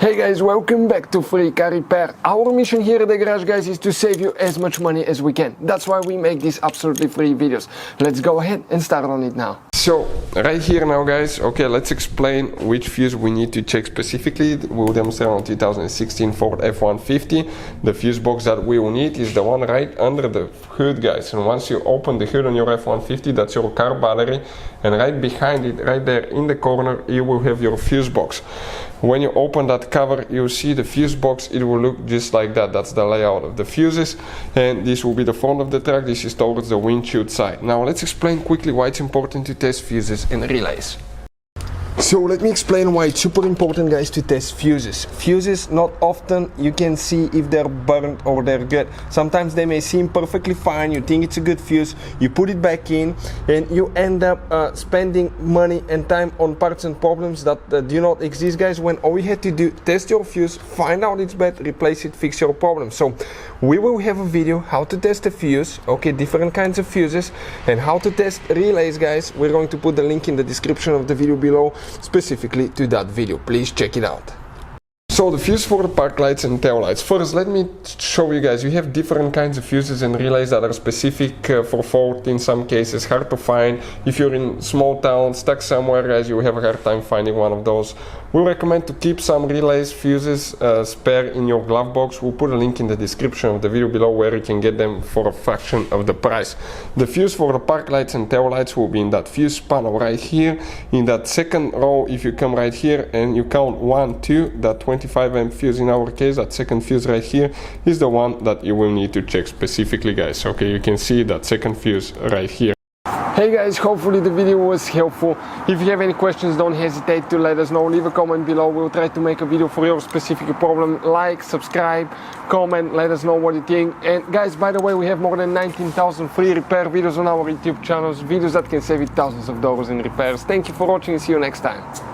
Hey guys, welcome back to Free Car Repair. Our mission here at the garage, guys, is to save you as much money as we can. That's why we make these absolutely free videos. Let's go ahead and start on it now. So, right here now, guys, okay, let's explain which fuse we need to check specifically. We'll demonstrate on 2016 Ford F-150. The fuse box that we will need is the one right under the hood, guys. And once you open the hood on your F-150, that's your car battery. And right behind it, right there in the corner, you will have your fuse box. When you open that cover, you'll see the fuse box. It will look just like that. That's the layout of the fuses, and this will be the front of the truck. This is towards the windshield side. Now let's explain quickly why it's important to test fuses and relays. So let me explain why it's super important, guys, to test fuses. Fuses, not often you can see if they're burnt or they're good. Sometimes they may seem perfectly fine, you think it's a good fuse, you put it back in, and you end up spending money and time on parts and problems that do not exist, guys, when all you had to do, test your fuse, find out it's bad, replace it, fix your problem. So we will have a video how to test a fuse, okay, different kinds of fuses, and how to test relays, guys. We're going to put the link in the description of the video below, specifically to that video. Please check it out. So the fuse for the park lights and tail lights. First, let me show you guys. You have different kinds of fuses and relays that are specific for Ford in some cases, hard to find. If you're in small town, stuck somewhere, guys, you will have a hard time finding one of those. We recommend to keep some relays, fuses spare in your glove box. We'll put a link in the description of the video below where you can get them for a fraction of the price. The fuse for the park lights and tail lights will be in that fuse panel right here. In that second row, if you come right here and you count 1, 2, that 25 amp fuse in our case, that second fuse right here is the one that you will need to check specifically, guys. Okay, you can see that second fuse right here. Hey guys, hopefully the video was helpful. If you have any questions, don't hesitate to let us know. Leave a comment below. We'll try to make a video for your specific problem. Like, subscribe, comment, let us know what you think. And guys, by the way, we have more than 19,000 free repair videos on our YouTube channels, videos that can save you thousands of dollars in repairs. Thank you for watching and see you next time.